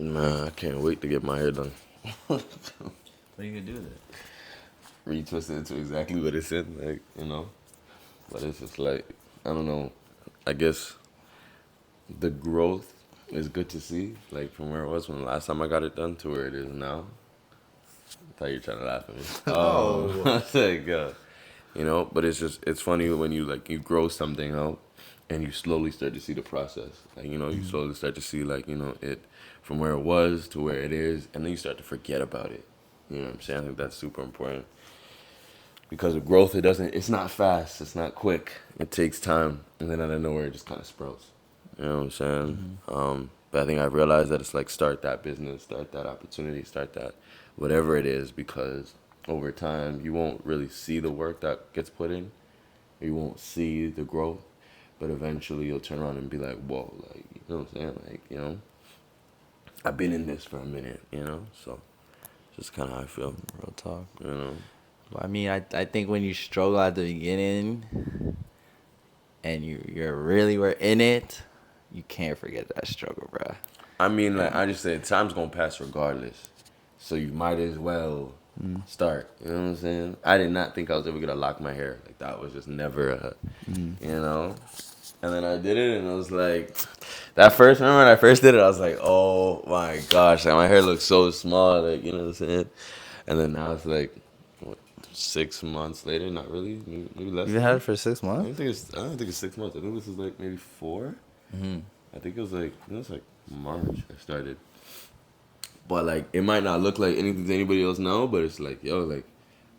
Man, I can't wait to get my hair done. What are you gonna do with it? Retwist it into exactly what it's in, But it's just like, I don't know. I guess the growth is good to see, like from where it was when the last time I got it done to where it is now. I thought you were trying to laugh at me. No. I was like, but it's funny when you grow something out and you slowly start to see the process. You slowly start to see it from where it was to where it is, and then you start to forget about it. You know what I'm saying? I think that's super important because of growth. It's not fast, it's not quick. It takes time, and then out of nowhere, it just kind of sprouts. You know what I'm saying? But I think I realized that it's like start that business, start that opportunity, start that whatever it is, because over time you won't really see the work that gets put in. You won't see the growth, but eventually you'll turn around and be like, whoa, like, you know what I'm saying? I've been in this for a minute, so just kind of how I feel. Real talk. You know? I mean, I think when you struggle at the beginning and you're really were in it, you can't forget that struggle, bro. I mean, like I just said, time's gonna pass regardless, so you might as well start. You know what I'm saying? I did not think I was ever gonna lock my hair. Like that was just never you know. And then I did it, and I was like, remember when I first did it, I was like, oh my gosh, like my hair looks so small, like, you know what I'm saying? And then now it's like, what, 6 months later, not really, maybe less. You had it for 6 I months? don't think it's 6 months. I think this is like maybe 4. I think it was like March I started. But like, it might not look like anything to anybody else now, but it's like, yo, like,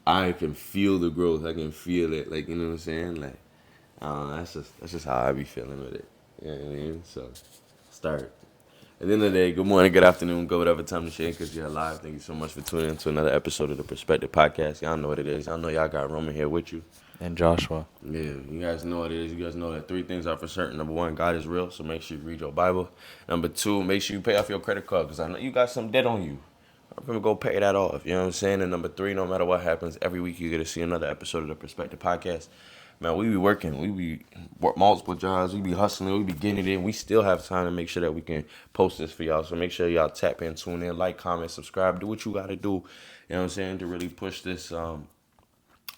I can feel the growth. I can feel it. Like, you know what I'm saying? Like, that's just how I be feeling with it. You know what I mean? So, start. At the end of the day, good morning, good afternoon, good whatever time to share, because you're alive. Thank you so much for tuning in to another episode of the Perspective Podcast. Y'all know what it is. Y'all know y'all got Roman here with you. And Joshua. Yeah, you guys know what it is. You guys know that 3 things are for certain. Number 1, God is real, so make sure you read your Bible. Number 2, make sure you pay off your credit card, because I know you got some debt on you. I'm gonna go pay that off. You know what I'm saying? And number 3, no matter what happens, every week you're gonna see another episode of the Perspective Podcast. Man, we be working. We be work multiple jobs. We be hustling. We be getting it in. We still have time to make sure that we can post this for y'all. So make sure y'all tap in, tune in, like, comment, subscribe. Do what you gotta do. You know what I'm saying? To really push this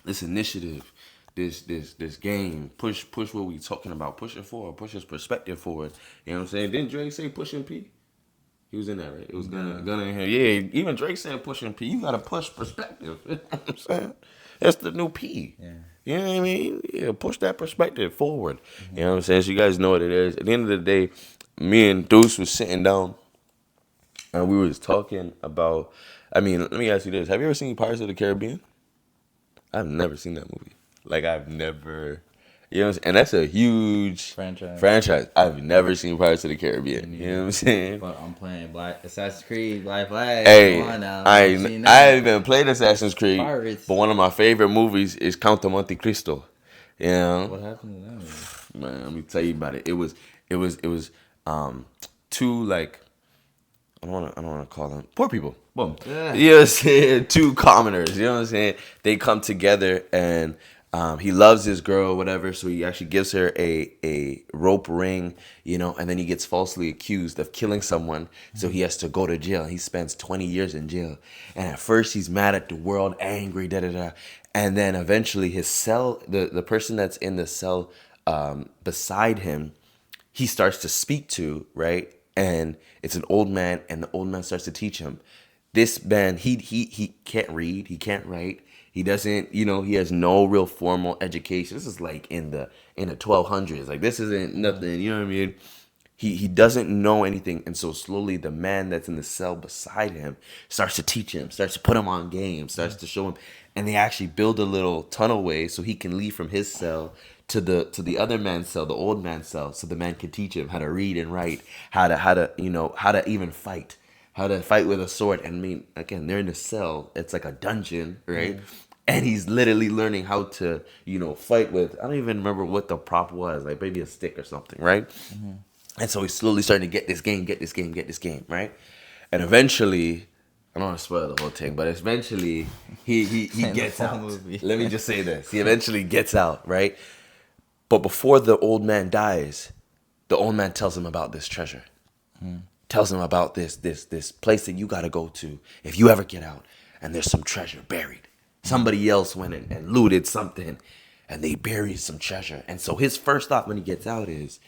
this initiative, this game. Push what we talking about. Push it forward. Push his perspective forward. You know what I'm saying? Didn't Drake say pushing P? He was in that, right? It was Gunna in here. Yeah, even Drake said pushing P. You gotta push perspective. You know what I'm saying? That's the new P. Yeah. You know what I mean? Yeah, push that perspective forward. You know what I'm saying? So you guys know what it is. At the end of the day, me and Deuce was sitting down and we was talking about, let me ask you this. Have you ever seen Pirates of the Caribbean? I've never seen that movie. Like, I've never, you know what I'm saying? And that's a huge franchise. I've never seen Pirates of the Caribbean. You know what I'm saying? But I'm playing Assassin's Creed, Black Flag. Hey, Come on now. I haven't even played Assassin's Creed, Pirates. but one of my favorite movies is Count de Monte Cristo. You know? What happened to that movie? Man, let me tell you about it. It was two, like, I don't wanna call them poor people. Boom. Yeah. You know what I'm saying? 2 commoners, you know what I'm saying? They come together and he loves his girl, whatever, so he actually gives her a rope ring, and then he gets falsely accused of killing someone, so he has to go to jail. He spends 20 years in jail. And at first he's mad at the world, angry, da-da-da. And then eventually his cell, the person that's in the cell beside him, he starts to speak to, right? And it's an old man, and the old man starts to teach him. This man, he can't read, he can't write. He doesn't, he has no real formal education. This is like in the 1200s. Like, this isn't nothing, you know what I mean? He doesn't know anything. And so slowly the man that's in the cell beside him starts to teach him, starts to put him on game, starts to show him. And they actually build a little tunnelway so he can leave from his cell to the other man's cell, the old man's cell, so the man can teach him how to read and write, how to even fight. How to fight with a sword. And I mean, again, they're in a cell. It's like a dungeon, right? And he's literally learning how to, fight with, I don't even remember what the prop was, like maybe a stick or something, right? And so he's slowly starting to get this game, right? And eventually, I don't want to spoil the whole thing, but eventually he gets out. Let me just say this. He eventually gets out, right? But before the old man dies, the old man tells him about this treasure. tells him about this place that you got to go to if you ever get out, and there's some treasure buried. Somebody else went and looted something, and they buried some treasure. And so his first thought when he gets out is,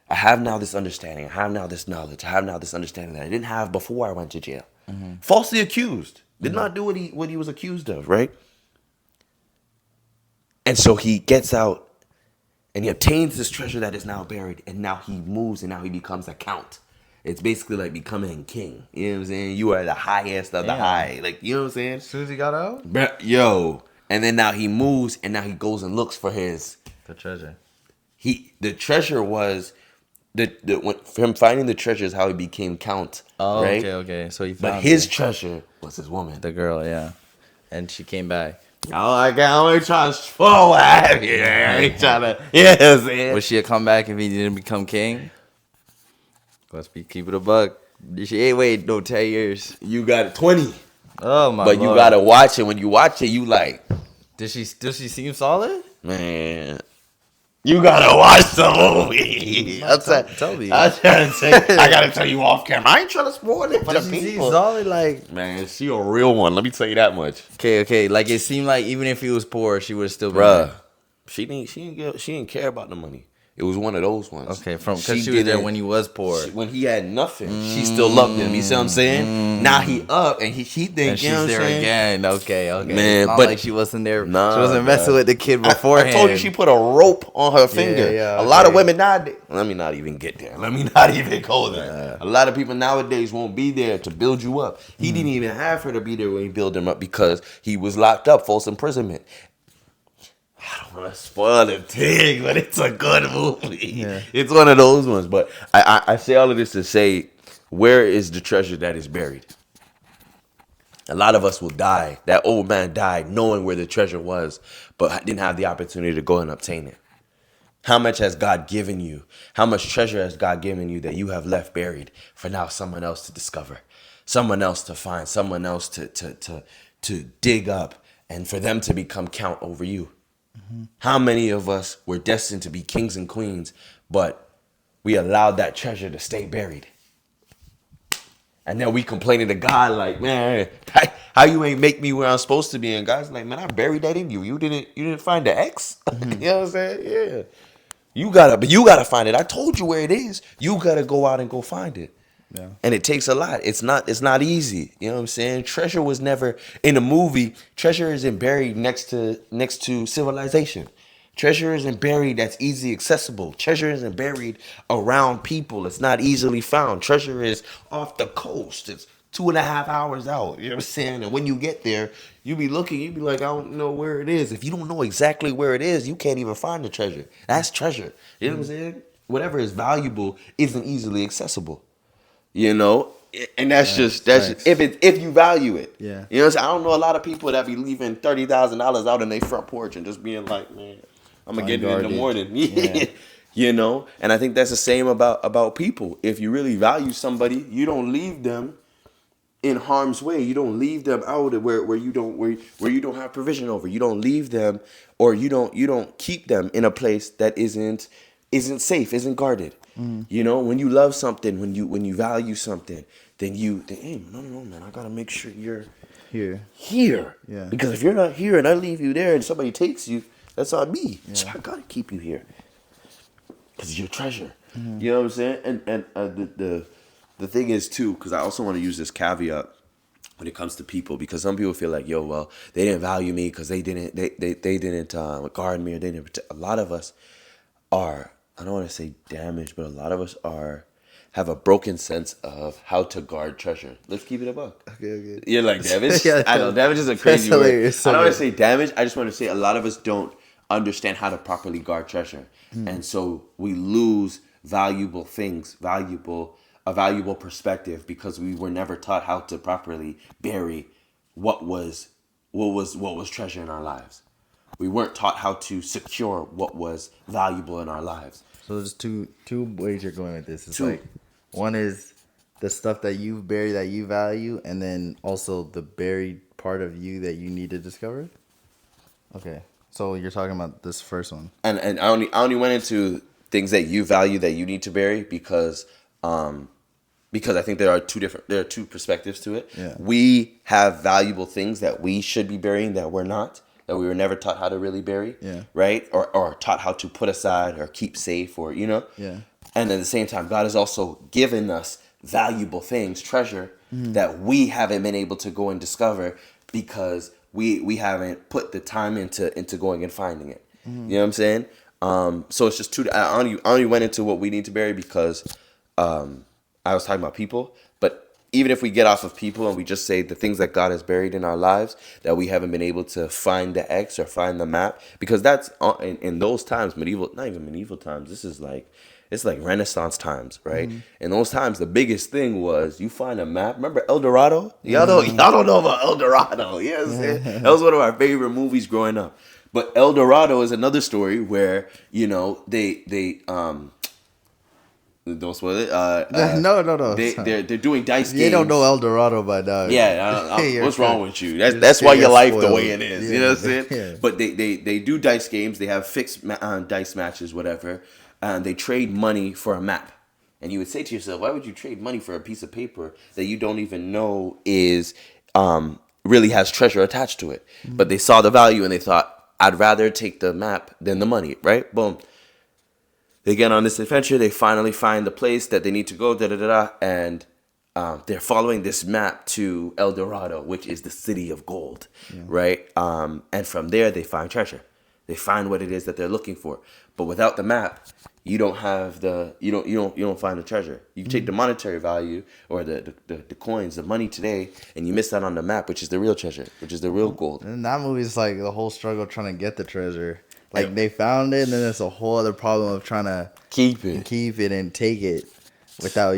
I have now this understanding. I have now this knowledge. I have now this understanding that I didn't have before I went to jail. Falsely accused. Did not do what he was accused of, right? And so he gets out and he obtains this treasure that is now buried. And now he moves and now he becomes a count. It's basically like becoming king. You know what I'm saying? You are the highest of the high. Like, you know what I'm saying? As soon as he got out? Yo. And then now he moves and now he goes and looks for the treasure. The treasure was for him finding the treasure is how he became count. Oh, right? okay. So he found But his treasure was his woman. the girl, yeah. And she came back. Oh, I ain't trying to spoil that. Yeah, I ain't trying to. Yeah, you know what I'm saying? Would she have come back if he didn't become king? Let's keep it a buck. She ain't wait no 10 years. You got 20. Oh my But Lord. you gotta watch it. When you watch it, you like, Does she seem solid? man. You gotta watch the movie. Tell me. I'm trying to say, I gotta tell you off camera. I ain't trying to spoil it for the Does she seem people. solid? Like, Man, she a real one. Let me tell you that much. okay. Like, it seemed like even if he was poor, she would have still been Bruh, there. she didn't care about the money. It was one of those ones. Okay, because she was there when he was poor. When he had nothing, she still loved him. You see what I'm saying? Now he up and she think, And you know she's what I'm there saying? again. Okay. Man, Not but like she wasn't there. Nah, she wasn't messing bruh. with the kid beforehand. I told you she put a rope on her finger. yeah, A lot of okay. women nowadays. Let me not even get there. Let me not even go there. A lot of people nowadays won't be there to build you up. He didn't even have her to be there when he built him up because he was locked up, false imprisonment. I don't want to spoil the thing, but it's a good movie. Yeah. It's one of those ones. But I say all of this to say, where is the treasure that is buried? A lot of us will die. That old man died knowing where the treasure was, but didn't have the opportunity to go and obtain it. How much has God given you? How much treasure has God given you that you have left buried for now someone else to discover, someone else to find, someone else to dig up, and for them to become count over you? How many of us were destined to be kings and queens, but we allowed that treasure to stay buried? And then we complaining to God like, man, how you ain't make me where I'm supposed to be? And God's like, man, I buried that in you. You didn't find the X? You know what I'm saying? Yeah. You gotta find it. I told you where it is. You gotta go out and go find it. Yeah. And it takes a lot. It's not easy. You know what I'm saying? Treasure was never in a movie. Treasure isn't buried next to civilization. Treasure isn't buried that's easy accessible. Treasure isn't buried around people. It's not easily found. Treasure is off the coast. It's 2.5 hours out. You know what I'm saying? And when you get there, you be looking, you be like, I don't know where it is. If you don't know exactly where it is, you can't even find the treasure. That's treasure. You know what I'm saying? Whatever is valuable isn't easily accessible. You know? And that's just if you value it. Yeah. You know what I'm saying? I don't know a lot of people that be leaving $30,000 out in their front porch and just being like, man, I'm gonna get it in the morning. Yeah. You know? And I think that's the same about people. If you really value somebody, you don't leave them in harm's way. You don't leave them out where you don't have provision over. You don't leave them, or you don't keep them in a place that isn't safe, isn't guarded. You know, when you love something, when you value something, then you think, hey, no, man, I gotta make sure you're here. Yeah. Because if you're not here and I leave you there and somebody takes you, that's on me. Yeah. So I gotta keep you here. Because you're treasure. You know what I'm saying? And the thing is too, because I also want to use this caveat when it comes to people, because some people feel like, yo, well, they didn't value me because they didn't guard me, or they didn't protect. A lot of us are, I don't want to say damaged, but a lot of us have a broken sense of how to guard treasure. Let's keep it a buck. Okay. You're like, damaged? Yeah, I know, damage is a crazy that's word. hilarious. I don't want to say damage. I just want to say a lot of us don't understand how to properly guard treasure. And so we lose valuable things, a valuable perspective, because we were never taught how to properly bury what was treasure in our lives. We weren't taught how to secure what was valuable in our lives. So there's two ways you're going with this. It's Two. like, one is the stuff that you bury that you value, and then also the buried part of you that you need to discover. Okay, so you're talking about this first one. And I only went into things that you value that you need to bury because because I think there are two perspectives to it. Yeah. We have valuable things that we should be burying that we're not, that we were never taught how to really bury. Yeah. Right? Or taught how to put aside or keep safe, or Yeah. And at the same time, God has also given us valuable things, treasure, that we haven't been able to go and discover because we haven't put the time into going and finding it. You know what I'm saying? So it's just I only went into what we need to bury because I was talking about people, but even if we get off of people and we just say the things that God has buried in our lives that we haven't been able to find the X or find the map, because that's in those times, not even medieval times. It's like Renaissance times, right? In those times, the biggest thing was you find a map. Remember El Dorado? Y'all don't know about El Dorado. You know what I'm saying? That was one of our favorite movies growing up. But El Dorado is another story where they don't spoil it. No. They're doing dice games. You don't know El Dorado by now. Yeah, what's wrong with you? You're That's why your life the spoiled. way it is. Yeah. You know what I'm saying? Yeah. But they do dice games. They have fixed dice matches, whatever. And they trade money for a map. And you would say to yourself, why would you trade money for a piece of paper that you don't even know is really has treasure attached to it? But they saw the value and they thought, I'd rather take the map than the money, right? Boom. They get on this adventure. They finally find the place that they need to go, and they're following this map to El Dorado, which is the city of gold, right? And from there, they find treasure. They find what it is that they're looking for. But without the map, you don't have you don't find the treasure. You take the monetary value or the coins, the money today, and you miss out on the map, which is the real treasure, which is the real gold. And that movie's like the whole struggle trying to get the treasure. Like they found it, and then there's a whole other problem of trying to keep it and take it without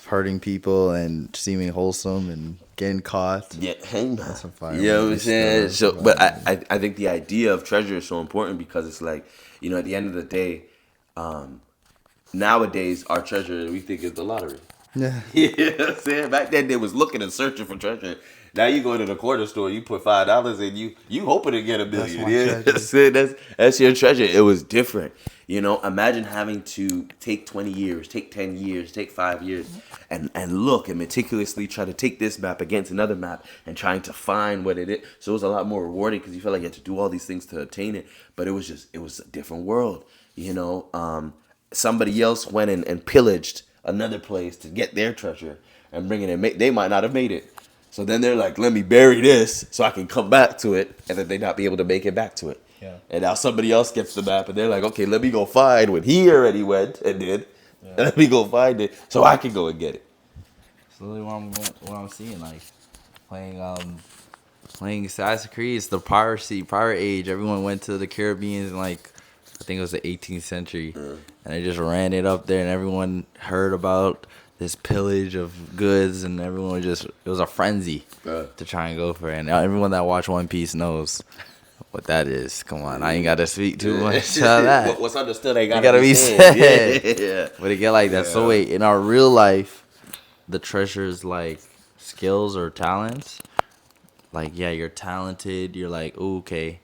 hurting people and seeming wholesome and getting caught. Yeah, hang on. That's a fire. You know what I'm saying? So, but I think the idea of treasure is so important because it's like, at the end of the day, nowadays our treasure we think is the lottery. Yeah. You know what I'm saying? Back then they was looking and searching for treasure. Now you go to the corner store, you put $5 in, you hoping to get $1 million. That's your treasure. It was different. Imagine having to take 20 years, take 10 years, take 5 years, and look and meticulously try to take this map against another map and trying to find what it is. So it was a lot more rewarding because you felt like you had to do all these things to obtain it. But it was a different world. Somebody else went and pillaged another place to get their treasure and bring it in. They might not have made it. So then they're like, let me bury this so I can come back to it, and then they not be able to make it back to it. Yeah. And now somebody else gets the map, and they're like, okay, let me go find what he already went and did. Yeah. And let me go find it so I can go and get it. That's literally what I'm seeing, like playing Assassin's Creed. It's the pirate age. Everyone went to the Caribbean in I think it was the 18th century, and they just ran it up there, and everyone heard about this pillage of goods, and everyone it was a frenzy to try and go for it. And everyone that watched One Piece knows what that is. Come on, I ain't got to speak too much to that. What's understood ain't gotta be said. Yeah. But it get like that. Yeah. So wait, in our real life, the treasures like skills or talents, you're talented. You're like, ooh, okay.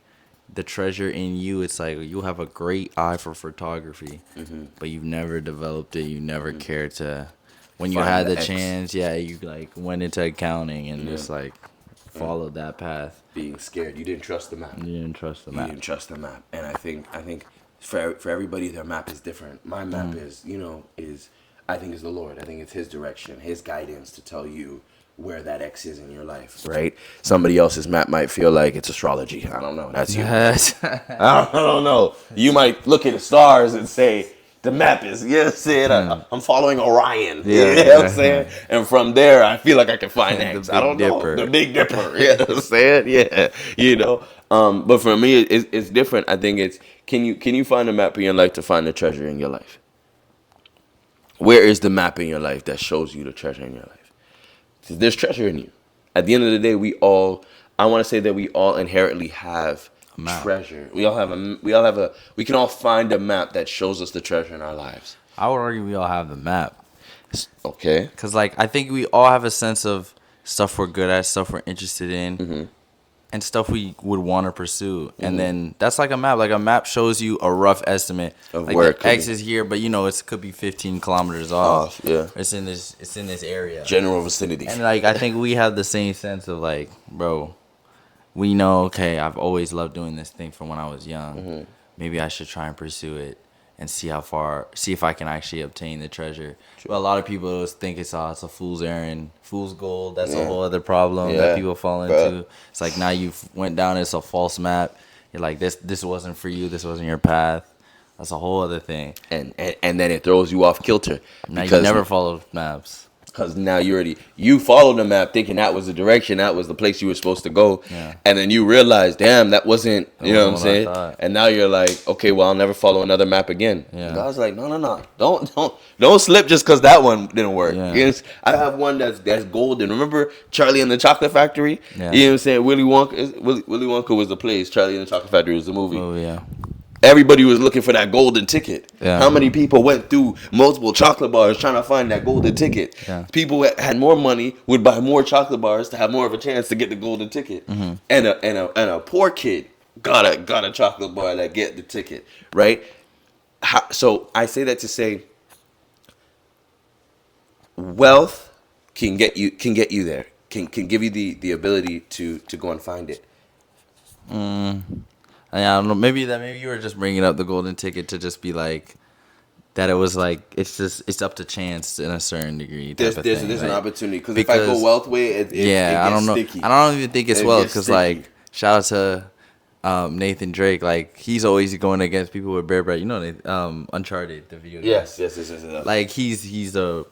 The treasure in you, it's like you have a great eye for photography, but you've never developed it. You never cared to. When you had the chance, you went into accounting and just followed that path. Being scared, you didn't trust the map. You didn't trust the map. And I think for everybody, their map is different. My map is I think is the Lord. I think it's His direction, His guidance to tell you where that X is in your life, right? Somebody else's map might feel like it's astrology. I don't know. That's you. I don't know. You might look at the stars and say, the map is, I'm following Orion. You know what I'm saying? And from there, I feel like I can find X. I don't know. The Big Dipper. You know what I'm saying? Yeah. But for me, it's different. I think it's, can you find a map in your life to find the treasure in your life? Where is the map in your life that shows you the treasure in your life? There's treasure in you. At the end of the day, I want to say that we all inherently have treasure. We can all find a map that shows us the treasure in our lives. I would argue we all have the map. Okay. Because I think we all have a sense of stuff we're good at, stuff we're interested in. and stuff we would want to pursue. And then that's like a map. Like a map shows you a rough estimate Of like where the it could X be. is here, but it could be 15 kilometers off. Yeah. It's in this area. General vicinity. And like I think we have the same sense of like, bro, we know, okay, I've always loved doing this thing from when I was young. Maybe I should try and pursue it and see if I can actually obtain the treasure. But a lot of people always think it's a fool's errand, fool's gold. That's a whole other problem that people fall into. It's like now you went down, it's a false map. You're like, this wasn't for you. This wasn't your path. That's a whole other thing. And then it throws you off kilter. Now you never follow maps. Because now you followed the map thinking that was the direction, that was the place you were supposed to go. Yeah. And then you realize, damn, that wasn't, you know what I'm wasn't what I saying? thought. And now you're like, okay, well, I'll never follow another map again. Yeah. And God's like, no. Don't slip just because that one didn't work. Yeah. You know, I have one that's golden. Remember Charlie and the Chocolate Factory? Yeah. You know what I'm saying? Willy Wonka was the place. Charlie and the Chocolate Factory was the movie. Oh, yeah. Everybody was looking for that golden ticket. Yeah. How many people went through multiple chocolate bars trying to find that golden ticket? Yeah. People that had more money would buy more chocolate bars to have more of a chance to get the golden ticket. Mm-hmm. And a poor kid got a chocolate bar that get the ticket, right? So I say that to say, wealth can get you there. Can give you the ability to go and find it. I don't know. Maybe you were just bringing up the golden ticket to just be like that. It was like it's up to chance in a certain degree. There's an opportunity because if I go wealth way, it gets I don't know. sticky. I don't even think it's It wealth gets because sticky. like shout out to Nathan Drake. Like he's always going against people with bare bread. Uncharted the video game. Yes. Like he's a